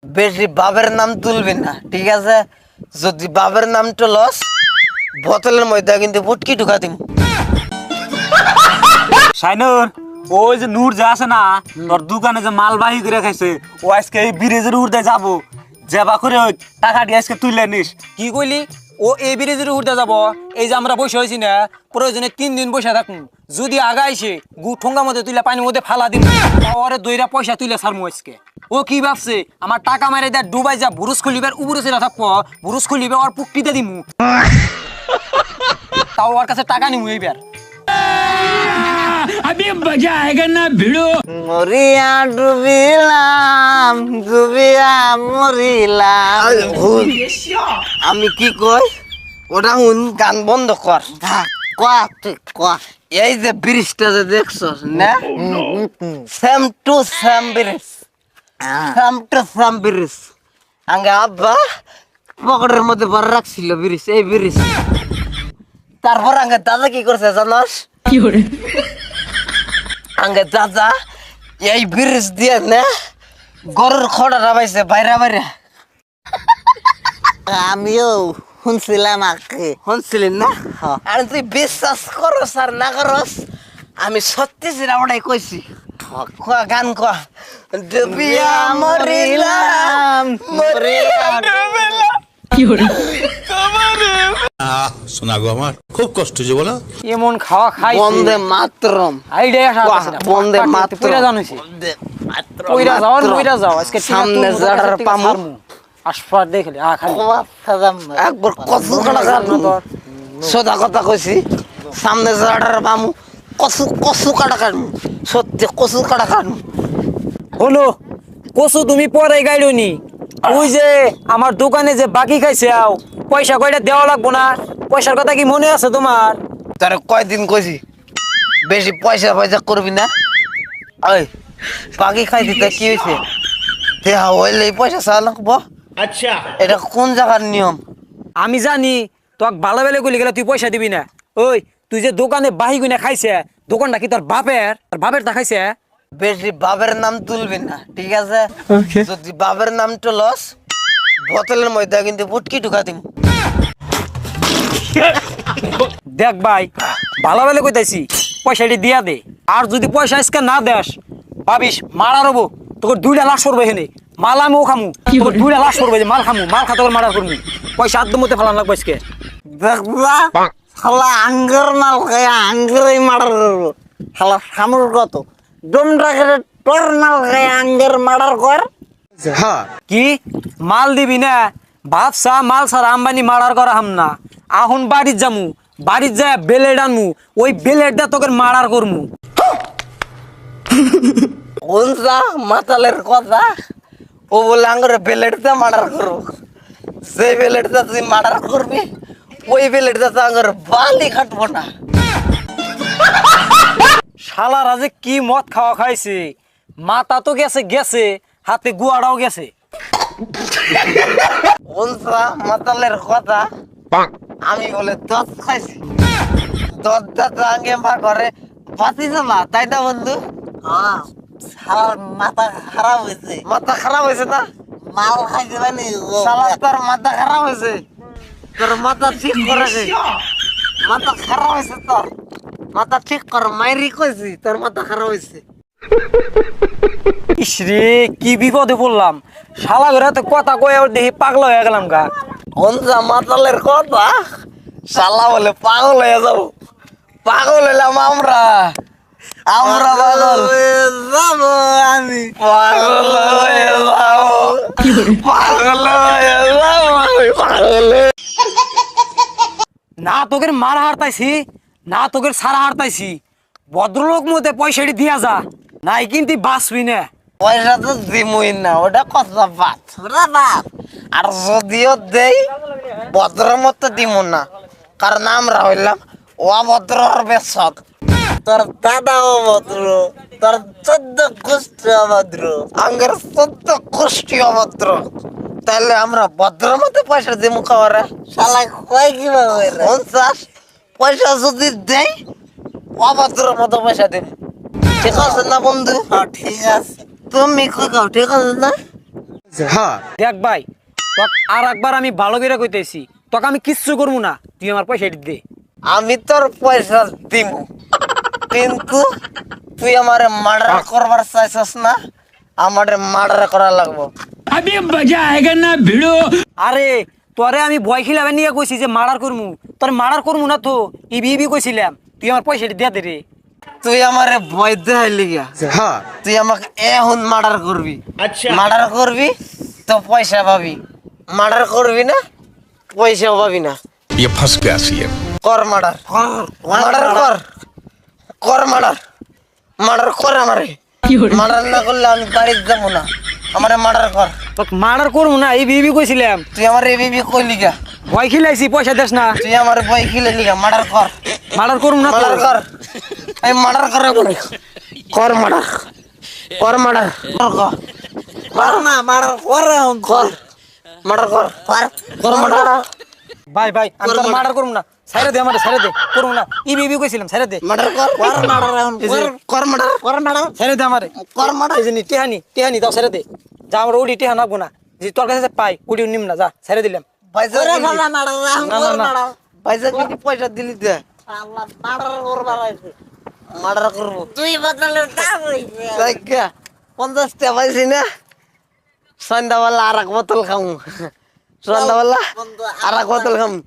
বেশি বাবের নাম তুলবি না, ঠিক আছে? যদি বাবের নামটা লস, বোতলের মধ্যে কিন্তু পুটকি ঢুকা দিম। শাইনুর, ওই যে নূর যা আছে না, তোর দোকানে যে মালবাহী করে খাইছে, ও আজকে এই ব্রিজের উর্দে যাবো, যাবা করে ওই টাকাটি আজকে তুলে নিস। কি কইলি? ও এই ব্রিজের উঠতে যাব? এই যে আমরা বসে হয়েছি না, প্রয়োজনে 3 দিন বসে থাকুন। যদি আগাইছে গু ঠোঙ্গা মধ্যে তুলে পানির মধ্যে ফালা দিন, ওরে দইরা পয়সা তুলে ছাড়মু আজকে। ও কি ভাবছে আমার টাকা মেরে দেয় ডুবাই যা বুরুজ খুলিবার উপরে ছিল থাকবো, বুরুজ খুলিবে ওর পুকটিতে দিমু, তাও ওর কাছে টাকা নিমু এইবার। মরিয়া ডুবিলাম, ডুবিয়া মরিলাম। আমি কি কই ওটা হুন, গান বন্ধ কর। এই যে ব্রিজটা যে দেখছস না, same to same bridge, same to same bridge. আগে আব্বা পকেটের মধ্যে ভর রাখছিল ব্রিজ, এই ব্রিজ। তারপর আগে দাদা কি করছে জানাস? আগে দাদা এই ব্রিজ দিয়ে না গরুর খড়া পাইছে বাইরে বাইরে। আমিও শুনছিলাম আগে। শুনছিলেন না? আর তুই বিশ্বাস করস আর না করস, আমি সত্যি সিনেমাটাই কইছি। কোয়া গান কোয়া, ডুবিয়া মরিলাম, মরিয়া ডুবিলাম। শোনা গো, আমার খুব কষ্ট হচ্ছে বলো। এমন খাওয়া খাই বন্দে মাতরম, আইডিয়া বন্দে মাতরম, পুরা জানিস বন্দে মাতরম, কইরা যাও আর কইরা যাও আজকে সামনে জাড়ার পামু। আসফার দেখলে খালি একবার কসু কাটা কাটু, সোজা কথা কইছি। সামনে জাড়ার পামু, কসু কসু কাটা কাটু, সত্যি কসু কাটা কাটু। হলো কসু তুমি পরে গাইলনি, ওই যে আমার দোকানে যে বাকি খাইছে আও পয়সা কয়টা দেওয়া লাগবো না? পয়সার কথা কি মনে আছে তোমার? তার কয়দিন কইছি বেশি পয়সা পয়সা করবি না। ওই বাকি খাই দিতে কি হয়েছে? দেহা হইলে পয়সা চাওয়া লাগবো। আচ্ছা, এটা কোন জায়গার নিয়ম? আমি জানি তোক ভালো বেলে গলি গেলে তুই পয়সা দিবি না। ওই তুই যে দোকানে বাহি গুনে খাইছে, দোকানটা কি তোর বাপের তা খাইছে? বেশি বাবের নাম তুলবি না, ঠিক আছে? যদি বাবের নামটা লস, বোতলের মধ্যে কিন্তু পুটকি ঢুকা দিম। দেখ ভাই, ভালো বেলে কইতাছি পয়সাটি দিয়া দে। আর যদি পয়সা আজকে না দেস, ভাবিস মারা রবো, তোকে 2টা লাশ করবো এখানে। মাল আমিও খামু, তোকে 2টা লাশ করবো, মাল খামু, মাল খা তোকে মারা করবো। পয়সা আদ্য মধ্যে ফেলান লাগবো আজকে। দেখবা শালা আঙ্গের মাল খায় আঙ্গেরই মার্ডার করবো। শালা সামুর কত ডোমটা খেলে তোর মাল খায় আঙ্গের মার্ডার কর। কি মাল দিবি না? ভাবসা মাল ছাড়া আম্বানি মার্ডার করা হাম না। আহুন বাড়ির যামু, বাড়ির যায় বেলেট আনমু, ওই বেলেট দিয়ে তোকে মার্ডার করমু। কোনটা মাতালের কথা? ও বলে আঙ্গুরে বেলেটটা মার্ডার করবো। যে বেলেটটা তুই মার্ডার করবি, ওই বেলেটটা তো আঙ্গুর বালি কাটবো না। শালারা যে কি মদ খাওয়া খাইছে, মাথা তো গেছে গেছে, হাতে গুয়াটাও গেছে। কোনটা মাতালের কথা? আমি বলে দশ খাইছি, দশটা তো আগে মা করে পাতিস না, তাই না বন্ধু? হ্যাঁ, শালার মাথা খারাপ হয়েছে, মাথা খারাপ হয়েছে না? মাল খাইছে মানে শালা তোর মাথা খারাপ হয়েছে, তোর মাথা ঠিক করে দে। মাথা খারাপ হয়েছে তোর, মাথা ঠিক কর। মাইরি কইছি তোর মাথা খারাপ হয়েছে। ইসরে কি বিপদে পড়লাম, শালা ঘরে তো কথা কয়ে ওর দেখি পাগল হয়ে গেলাম গা। কোনটা মাতালের কথা? শালা বলে পাগল হয়ে যাবো। পাগল হইলাম আমরা, আমরা পাগল যাবো আমি। পাগল হয়ে যাবো, পাগল হয়ে যাবো, আমি পাগল হয়ে। না তোকে মারা হারতাইছি, না তোকে সারা হারতাইছি, ভদ্রলোক মধ্যে পয়সাটি দিয়া যা, নাই কিন্তু বাঁচবি না। পয়সা তো দিমই না, ওটা কথা বাদ, ওটা বাদ। আর যদিও দেই ভদ্র মতো দিব না, কারণ আমরা হইলাম অভদ্র আর বেশক। তোর দাদা অভদ্র, তোর 14 গোষ্ঠী অভদ্র। আঙ্গের 14 গোষ্ঠী অভদ্র, তাহলে আমরা ভদ্র মতো পয়সা দিব খাওয়ারে। শালা কয় কিভাবে রে? 50 পয়সা যদি দেই, অভদ্র মতো পয়সা দিব। ঠিক আছে না বন্ধু? ঠিক আছে। তুমি কই গাও, ঠিক আছে না? দেখ ভাই তোকে আর একবার আমি ভালো করে কইতেছি তোকে আমি কিচ্ছু করবো না তুই আমার পয়সা দে আমি তোর পয়সা দিব, কিন্তু তুই আমারে মার্ডার করবার চাইছস না, আমারে মার্ডার করা লাগবো। আরে তোরে আমি ভয় খিলাবে নিয়ে কইছি যে মার্ডার করমু, তোর মার্ডার করমু না তো ইবি ইবি কইছিলাম, তুই আমার পয়সা দিয়ে দে রে। তুই আমারে ভয় দেখাইলি গা, তুই আমাকে এখন মার্ডার করবি, মার্ডার করবি তো পয়সা পাবি, মার্ডার করবি না পয়সাও পাবি না। ये फंस गया सीएम। কর মার্ডার, মার্ডার কর, কর মার্ডার, মার্ডার কর আমারে। মার্ডার না করলে আমি বাড়িতে যাবো না, আমারে মার্ডার কর। তোকে মার্ডার করমু না ইবি ইবি কইছিলাম, তুই আমার এবিবি কইলি গা, ভয় খিলাইছি পয়সা দেস না, তুই আমার বই খিলেলি গা, মার্ডার কর, মার্ডার করমু না তো। মার্ডার কর, আমি মার্ডার করে বলি, কর মার্ডার, কর মার্ডার, কর, মার না মার করে কর মার্ডার কর, কর মার্ডার। ভাই ভাই আমি তোর মার্ডার করমু না, ছাইরে দে আমারে, ছাইরে দে, করমু না ইবি ইবি কইছিলাম, ছাইরে দে, মার্ডার কর, কর মার এখন কর মার্ডার, কর মার ছাইরে দে আমারে, কর মার্ডার। এই যে নি টেহানি দাও, ছাইরে দে, যা আমার ওডি টেহা নাকবো না, যে তোর কাছে পাই ওডি নিম না, যা ছাইরে দিলাম। পয়সা করে দিলি? ফেলা মার এখন না, কর না। মার পয়সা কি পয়সা দিলি দে, আল্লাহ মার করবার আছে মার্ডার করবো। তুই বদলে দাও তাই কে 50 টাকা পাইছি না, সন্ধ্যাবেলা আর এক বোতল খামু, সন্ধ্যাবেলা আর এক বোতল খামু।